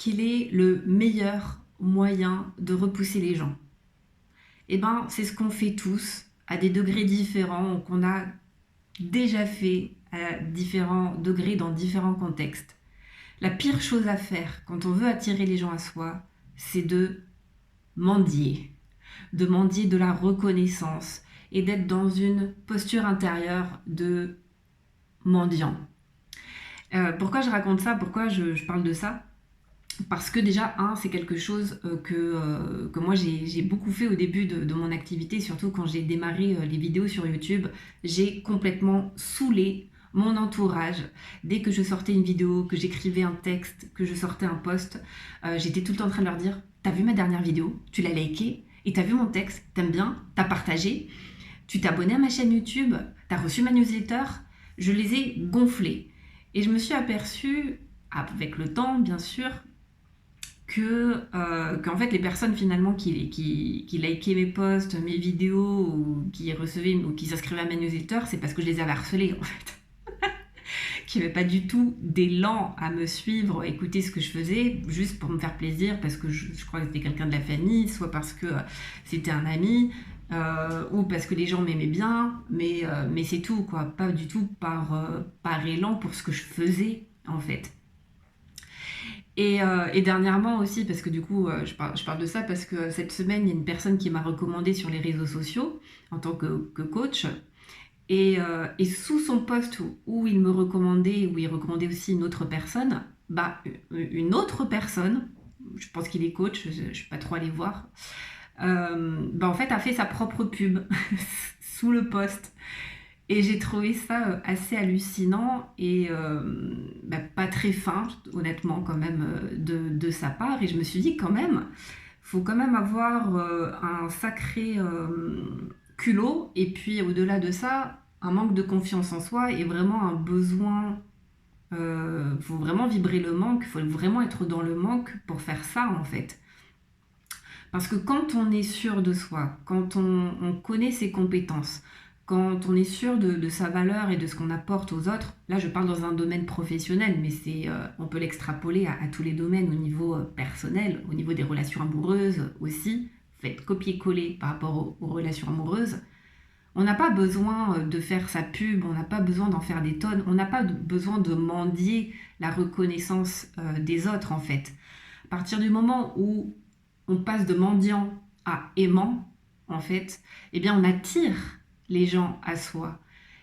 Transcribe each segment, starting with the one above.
quel est le meilleur moyen de repousser les gens? Eh ben, c'est ce qu'on fait tous à des degrés différents, qu'on a déjà fait à différents degrés dans différents contextes. La pire chose à faire quand on veut attirer les gens à soi, c'est mendier, de mendier de la reconnaissance et d'être dans une posture intérieure de mendiant. Pourquoi je raconte ça? Pourquoi je parle de ça? Parce que déjà, c'est quelque chose que moi j'ai beaucoup fait au début de mon activité, surtout quand j'ai démarré les vidéos sur YouTube. J'ai complètement saoulé mon entourage. Dès que je sortais une vidéo, que j'écrivais un texte, que je sortais un post, j'étais tout le temps en train de leur dire: t'as vu ma dernière vidéo? Tu l'as liké? Et t'as vu mon texte? T'aimes bien? T'as partagé? Tu t'es abonné à ma chaîne YouTube? T'as reçu ma newsletter? Je les ai gonflés. Et je me suis aperçue, avec le temps bien sûr, qu'en fait les personnes finalement qui likaient mes posts, mes vidéos, ou qui recevaient ou qui s'inscrivaient à ma newsletter, c'est parce que je les avais harcelées en fait. Qui n'avaient pas du tout d'élan à me suivre, à écouter ce que je faisais, juste pour me faire plaisir, parce que je crois que c'était quelqu'un de la famille, soit parce que c'était un ami, ou parce que les gens m'aimaient bien, mais c'est tout, quoi. Pas du tout par élan pour ce que je faisais, en fait. Et dernièrement aussi, parce que du coup, je parle de ça parce que cette semaine, il y a une personne qui m'a recommandé sur les réseaux sociaux en tant que coach. Et sous son post où il me recommandait, où il recommandait aussi une autre personne, bah, une autre personne, je pense qu'il est coach, je ne suis pas trop allée voir, bah, en fait a fait sa propre pub sous le post. Et j'ai trouvé ça assez hallucinant et bah, pas très fin, honnêtement, quand même, de sa part. Et je me suis dit, quand même, faut quand même avoir un sacré culot. Et puis, au-delà de ça, un manque de confiance en soi et vraiment un besoin. Faut vraiment vibrer le manque, faut vraiment être dans le manque pour faire ça, en fait. Parce que quand on est sûr de soi, quand on connaît ses compétences, quand on est sûr de sa valeur et de ce qu'on apporte aux autres, là je parle dans un domaine professionnel, mais on peut l'extrapoler à tous les domaines au niveau personnel, au niveau des relations amoureuses aussi. Faites copier-coller par rapport aux relations amoureuses. On n'a pas besoin de faire sa pub, on n'a pas besoin d'en faire des tonnes, on n'a pas besoin de mendier la reconnaissance des autres en fait. À partir du moment où on passe de mendiant à aimant, en fait, eh bien on attire les gens à soi.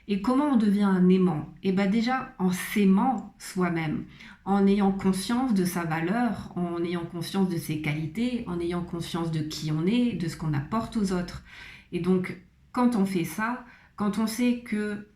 Et comment on devient un aimant? Eh bien déjà en s'aimant soi-même, en ayant conscience de sa valeur, en ayant conscience de ses qualités, en ayant conscience de qui on est, de ce qu'on apporte aux autres. Et donc quand on fait ça, quand on sait que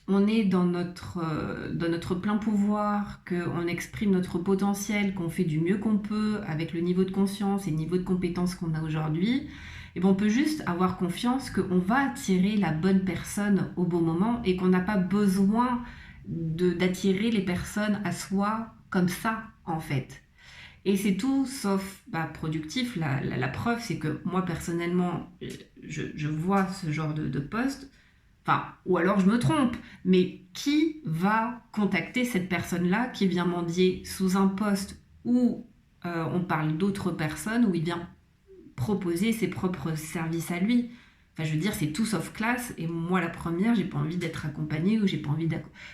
on est dans notre plein pouvoir, qu'on exprime notre potentiel, qu'on fait du mieux qu'on peut avec le niveau de conscience et le niveau de compétence qu'on a aujourd'hui, et ben on peut juste avoir confiance qu'on va attirer la bonne personne au bon moment et qu'on n'a pas besoin d'attirer les personnes à soi comme ça, en fait. Et c'est tout sauf productif. La preuve, c'est que moi, personnellement, je vois ce genre de poste. Enfin, ou alors je me trompe, mais qui va contacter cette personne-là qui vient mendier sous un poste où on parle d'autres personnes, où il vient proposer ses propres services à lui? Enfin, je veux dire, c'est tout sauf classe. Et moi, la première, j'ai pas envie d'être accompagnée ou j'ai pas envie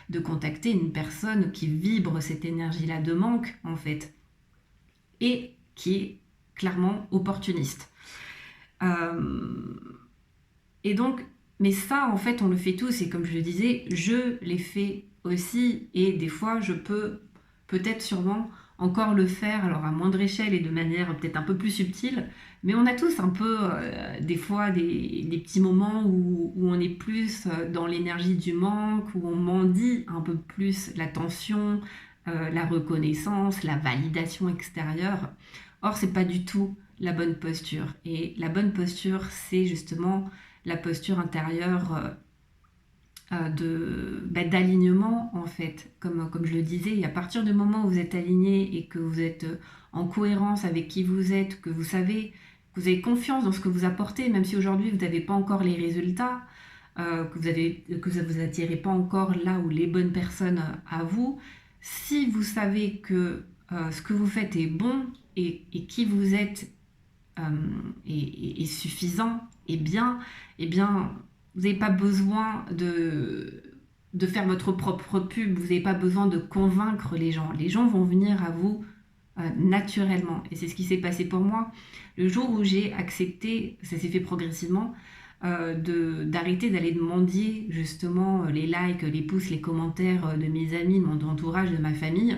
de contacter une personne qui vibre cette énergie-là de manque, en fait, et qui est clairement opportuniste. Et donc, mais ça, en fait, on le fait tous. Et comme je le disais, je l'ai fait aussi. Et des fois, je peux peut-être sûrement encore le faire, alors à moindre échelle et de manière peut-être un peu plus subtile. Mais on a tous un peu, des fois, des petits moments où on est plus dans l'énergie du manque, où on mendie un peu plus l'attention, la reconnaissance, la validation extérieure. Or, c'est pas du tout la bonne posture. Et la bonne posture, c'est justement la posture intérieure d'alignement, en fait, comme je le disais. Et à partir du moment où vous êtes aligné et que vous êtes en cohérence avec qui vous êtes, que vous savez, que vous avez confiance dans ce que vous apportez, même si aujourd'hui vous n'avez pas encore les résultats, que ça vous attirez pas encore là où les bonnes personnes à vous, si vous savez que ce que vous faites est bon et qui vous êtes euh, est suffisant et bien, eh bien, vous n'avez pas besoin de faire votre propre pub, vous n'avez pas besoin de convaincre les gens. Les gens vont venir à vous naturellement. Et c'est ce qui s'est passé pour moi. Le jour où j'ai accepté, ça s'est fait progressivement, d'arrêter d'aller mendier justement les likes, les pouces, les commentaires de mes amis, de mon entourage, de ma famille,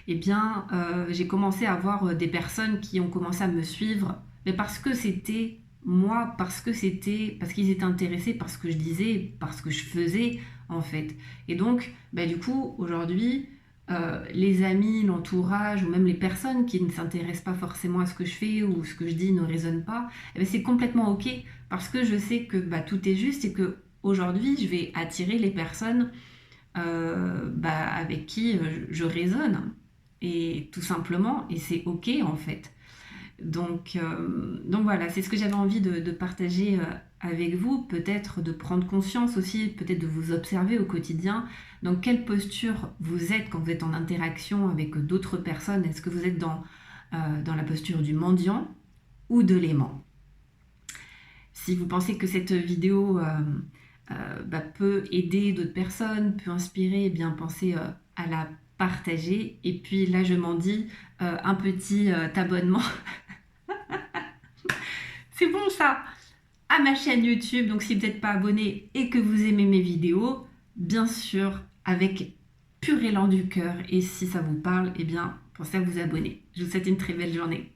eh bien, j'ai commencé à avoir des personnes qui ont commencé à me suivre, mais parce que c'était moi, parce qu'ils étaient intéressés par ce que je disais, par ce que je faisais, en fait. Et donc, bah, du coup, aujourd'hui, les amis, l'entourage, ou même les personnes qui ne s'intéressent pas forcément à ce que je fais ou ce que je dis ne résonnent pas, eh ben, c'est complètement OK, parce que je sais que bah, tout est juste et que aujourd'hui, je vais attirer les personnes bah, avec qui je résonne. Et tout simplement, et c'est ok en fait. Donc voilà, c'est ce que j'avais envie de partager avec vous, peut-être de prendre conscience aussi, peut-être de vous observer au quotidien, dans quelle posture vous êtes quand vous êtes en interaction avec d'autres personnes. Est-ce que vous êtes dans la posture du mendiant ou de l'aimant? Si vous pensez que cette vidéo bah, peut aider d'autres personnes, peut inspirer, eh bien pensez à la partager. Et puis là, je m'en dis un petit abonnement. C'est bon ça, à ma chaîne YouTube. Donc si vous n'êtes pas abonné et que vous aimez mes vidéos, bien sûr, avec pur élan du cœur. Et si ça vous parle, eh bien, pensez à vous abonner. Je vous souhaite une très belle journée.